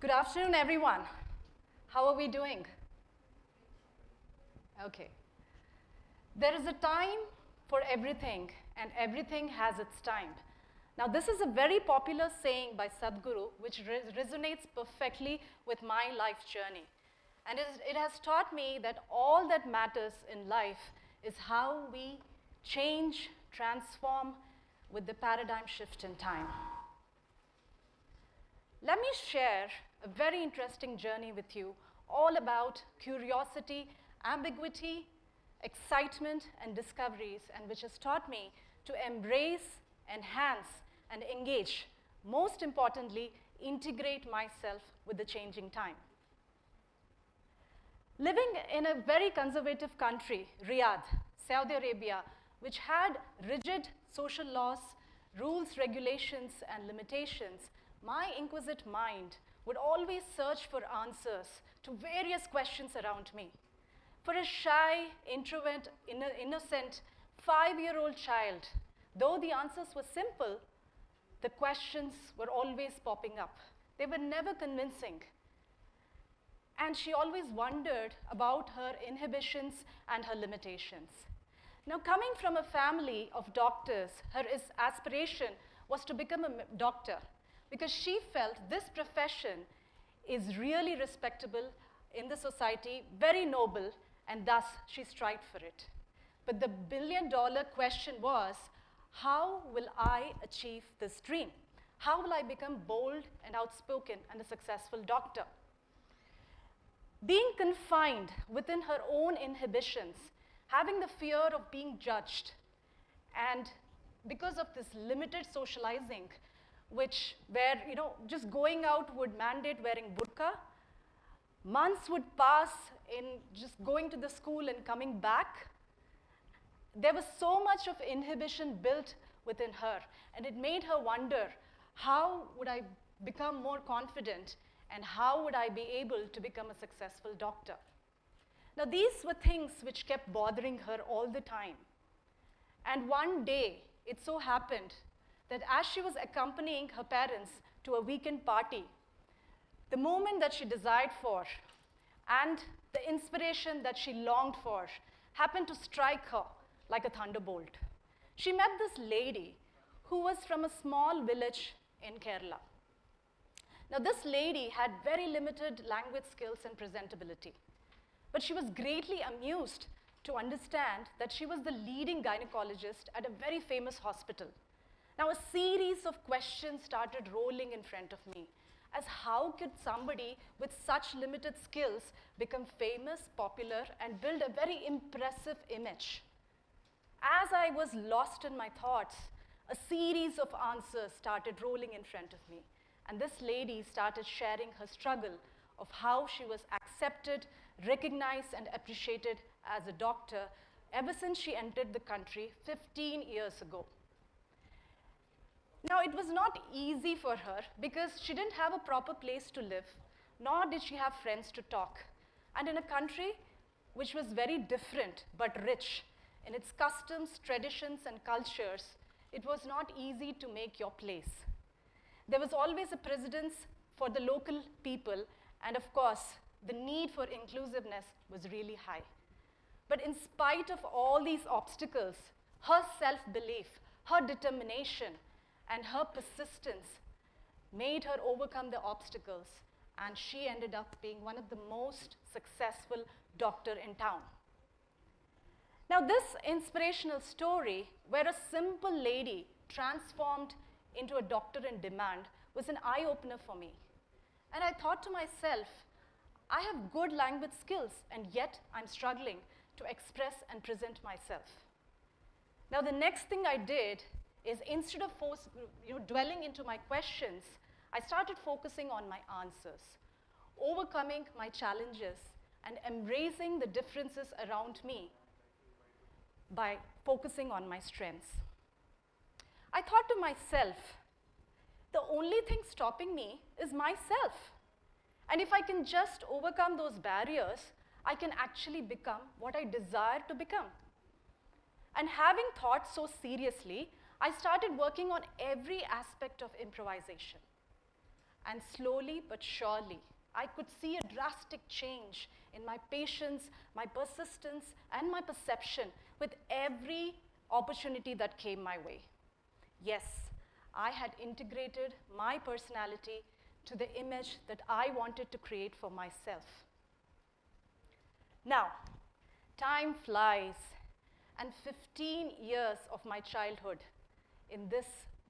Good afternoon, everyone. How are we doing? Okay. There is a time for everything, and everything has its time. Now, this is a very popular saying by Sadhguru, which resonates perfectly with my life journey. And it has taught me that all that matters in life is how we change, transform with the paradigm shift in time. Let me share a very interesting journey with you, all about curiosity, ambiguity, excitement, and discoveries, and which has taught me to embrace, enhance, and engage, most importantly, integrate myself with the changing time. Living in a very conservative country, Riyadh, Saudi Arabia, which had rigid social laws, rules, regulations, and limitations, my inquisitive mind would always search for answers to various questions around me. For a shy, introvert, innocent, 5-year-old child, though the answers were simple, the questions were always popping up. They were never convincing. And she always wondered about her inhibitions and her limitations. Now, coming from a family of doctors, her aspiration was to become a doctor, because she felt this profession is really respectable in the society, very noble, and thus she strived for it. But the billion-dollar question was, how will I achieve this dream? How will I become bold and outspoken and a successful doctor? Being confined within her own inhibitions, having the fear of being judged, and because of this limited socializing, where just going out would mandate wearing burqa. Months would pass in just going to the school and coming back. There was so much of inhibition built within her, and it made her wonder, how would I become more confident, and how would I be able to become a successful doctor? Now, these were things which kept bothering her all the time. And one day, it so happened that as she was accompanying her parents to a weekend party, the moment that she desired for and the inspiration that she longed for happened to strike her like a thunderbolt. She met this lady who was from a small village in Kerala. Now, this lady had very limited language skills and presentability, but she was greatly amused to understand that she was the leading gynecologist at a very famous hospital. Now, a series of questions started rolling in front of me, as how could somebody with such limited skills become famous, popular, and build a very impressive image? As I was lost in my thoughts, a series of answers started rolling in front of me, and this lady started sharing her struggle of how she was accepted, recognized, and appreciated as a doctor ever since she entered the country 15 years ago. Now, it was not easy for her because she didn't have a proper place to live, nor did she have friends to talk. And in a country which was very different but rich in its customs, traditions, and cultures, it was not easy to make your place. There was always a precedence for the local people, and of course, the need for inclusiveness was really high. But in spite of all these obstacles, her self-belief, her determination, and her persistence made her overcome the obstacles, and she ended up being one of the most successful doctors in town. Now, this inspirational story, where a simple lady transformed into a doctor in demand, was an eye-opener for me. And I thought to myself, I have good language skills, and yet I'm struggling to express and present myself. Now, the next thing I did is, instead of dwelling into my questions, I started focusing on my answers, overcoming my challenges, and embracing the differences around me by focusing on my strengths. I thought to myself, the only thing stopping me is myself. And if I can just overcome those barriers, I can actually become what I desire to become. And having thought so seriously, I started working on every aspect of improvisation. And slowly but surely, I could see a drastic change in my patience, my persistence, and my perception with every opportunity that came my way. Yes, I had integrated my personality to the image that I wanted to create for myself. Now, time flies, and 15 years of my childhood in this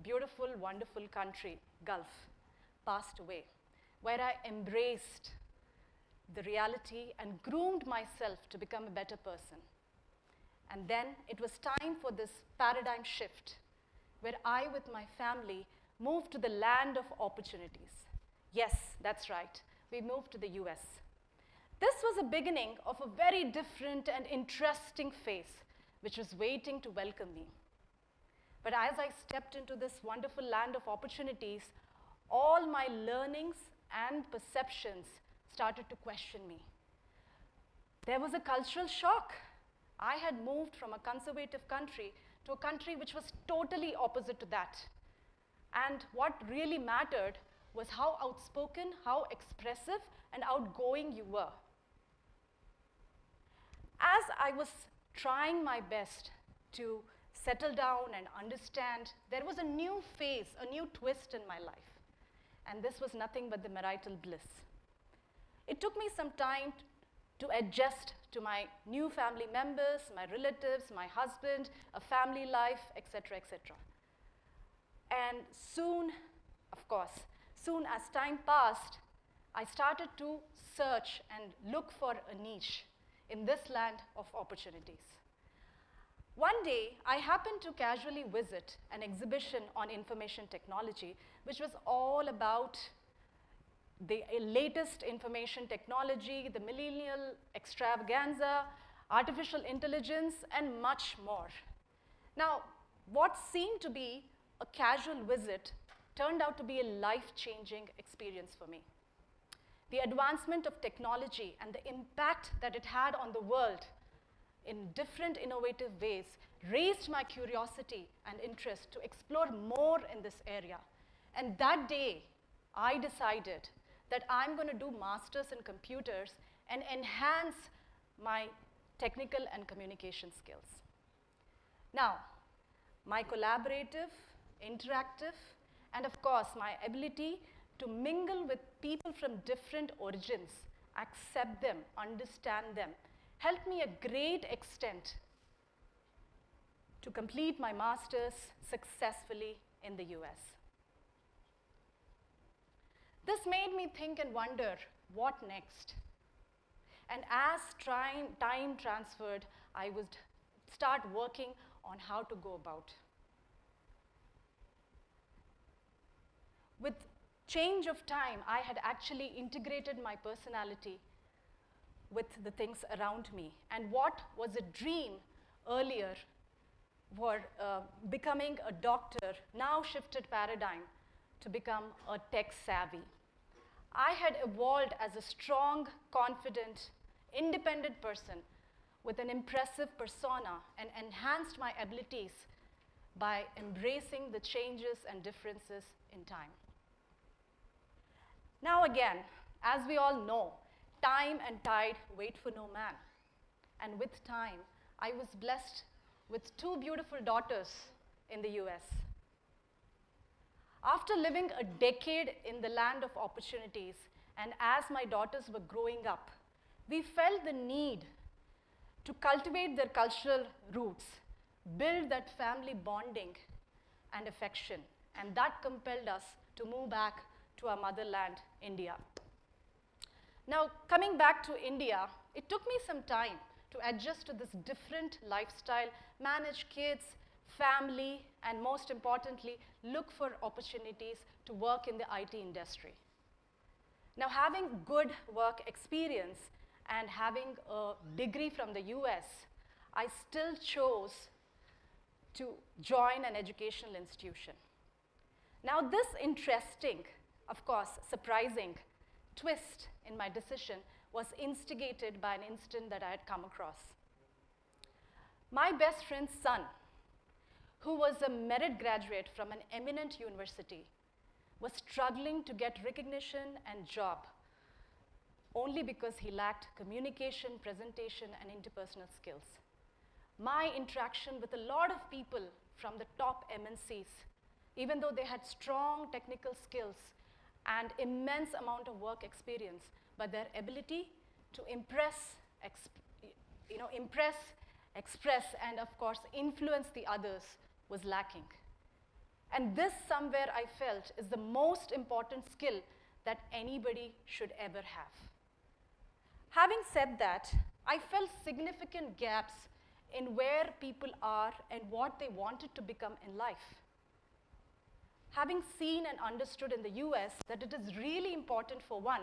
beautiful, wonderful country, Gulf, passed away, where I embraced the reality and groomed myself to become a better person. And then it was time for this paradigm shift, where I, with my family, moved to the land of opportunities. Yes, that's right, we moved to the US. This was the beginning of a very different and interesting phase, which was waiting to welcome me. But as I stepped into this wonderful land of opportunities, all my learnings and perceptions started to question me. There was a cultural shock. I had moved from a conservative country to a country which was totally opposite to that. And what really mattered was how outspoken, how expressive, and outgoing you were. As I was trying my best to settle down and understand, there was a new phase, a new twist in my life. And this was nothing but the marital bliss. It took me some time to adjust to my new family members, my relatives, my husband, a family life, etc., etc. And soon, of course, soon as time passed, I started to search and look for a niche in this land of opportunities. One day, I happened to casually visit an exhibition on information technology, which was all about the latest information technology, the millennial extravaganza, artificial intelligence, and much more. Now, what seemed to be a casual visit turned out to be a life-changing experience for me. The advancement of technology and the impact that it had on the world in different innovative ways raised my curiosity and interest to explore more in this area. And that day, I decided that I'm going to do masters in computers and enhance my technical and communication skills. Now, my collaborative, interactive, and of course, my ability to mingle with people from different origins, accept them, understand them, helped me a great extent to complete my master's successfully in the US. This made me think and wonder, what next? And as time transferred, I would start working on how to go about. With change of time, I had actually integrated my personality with the things around me. And what was a dream earlier for becoming a doctor now shifted paradigm to become a tech savvy. I had evolved as a strong, confident, independent person with an impressive persona and enhanced my abilities by embracing the changes and differences in time. Now again, as we all know, time and tide wait for no man. And with time, I was blessed with two beautiful daughters in the US. After living a decade in the land of opportunities, and as my daughters were growing up, we felt the need to cultivate their cultural roots, build that family bonding and affection, and that compelled us to move back to our motherland, India. Now, coming back to India, it took me some time to adjust to this different lifestyle, manage kids, family, and most importantly, look for opportunities to work in the IT industry. Now, having good work experience and having a degree from the US, I still chose to join an educational institution. Now, this interesting, of course, surprising twist in my decision was instigated by an incident that I had come across. My best friend's son, who was a merit graduate from an eminent university, was struggling to get recognition and job only because he lacked communication, presentation, and interpersonal skills. My interaction with a lot of people from the top MNCs, even though they had strong technical skills and immense amount of work experience, but their ability to impress, express, and of course influence the others was lacking. And this, somewhere I felt, is the most important skill that anybody should ever have. Having said that, I felt significant gaps in where people are and what they wanted to become in life. Having seen and understood in the US that it is really important for one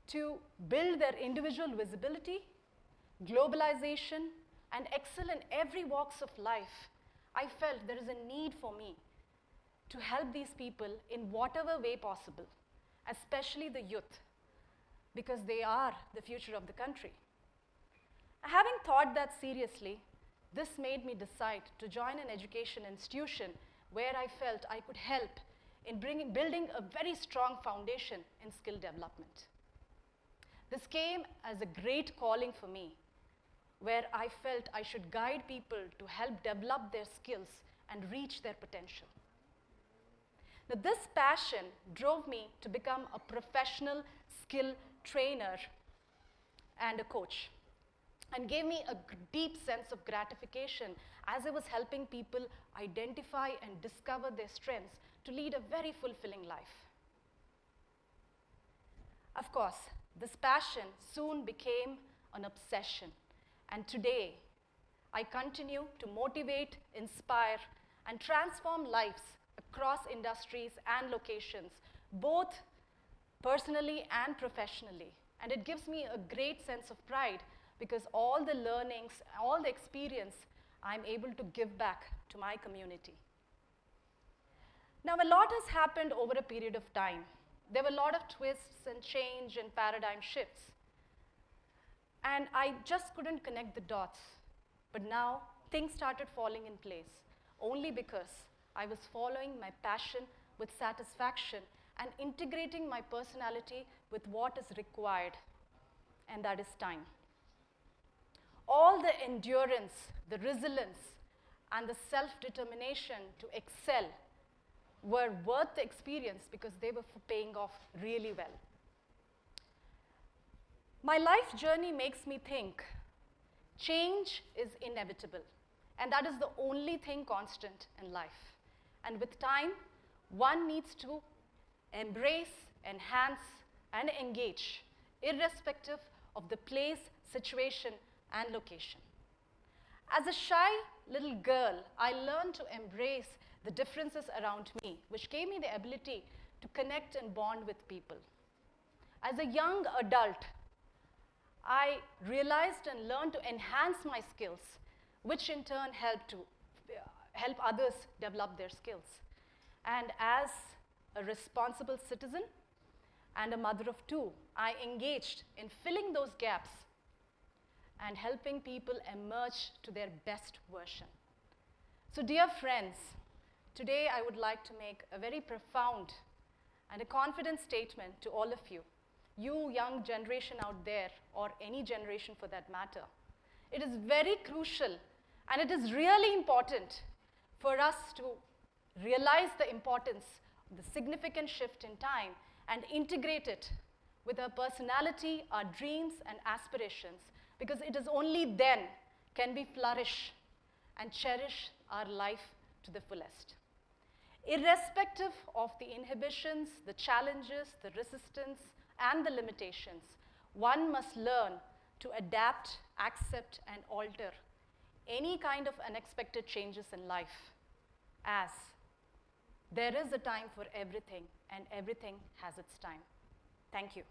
to build their individual visibility, globalization, and excel in every walks of life, I felt there is a need for me to help these people in whatever way possible, especially the youth, because they are the future of the country. Having thought that seriously, this made me decide to join an education institution where I felt I could help in building a very strong foundation in skill development. This came as a great calling for me, where I felt I should guide people to help develop their skills and reach their potential. Now, this passion drove me to become a professional skill trainer and a coach, and gave me a deep sense of gratification as I was helping people identify and discover their strengths to lead a very fulfilling life. Of course, this passion soon became an obsession, and today I continue to motivate, inspire, and transform lives across industries and locations, both personally and professionally. And it gives me a great sense of pride because all the learnings, all the experience, I'm able to give back to my community. Now, a lot has happened over a period of time. There were a lot of twists and change and paradigm shifts. And I just couldn't connect the dots. But now, things started falling in place, only because I was following my passion with satisfaction and integrating my personality with what is required, and that is time. All the endurance, the resilience, and the self-determination to excel were worth the experience because they were paying off really well. My life journey makes me think change is inevitable, and that is the only thing constant in life. And with time, one needs to embrace, enhance, and engage, irrespective of the place, situation, and location. As a shy little girl, I learned to embrace the differences around me, which gave me the ability to connect and bond with people. As a young adult, I realized and learned to enhance my skills, which in turn help others develop their skills. And as a responsible citizen and a mother of two, I engaged in filling those gaps and helping people emerge to their best version. So, dear friends, today I would like to make a very profound and a confident statement to all of you, you young generation out there, or any generation for that matter. It is very crucial and it is really important for us to realize the importance of the significant shift in time and integrate it with our personality, our dreams, and aspirations, because it is only then can we flourish and cherish our life to the fullest. Irrespective of the inhibitions, the challenges, the resistance, and the limitations, one must learn to adapt, accept, and alter any kind of unexpected changes in life, as there is a time for everything, and everything has its time. Thank you.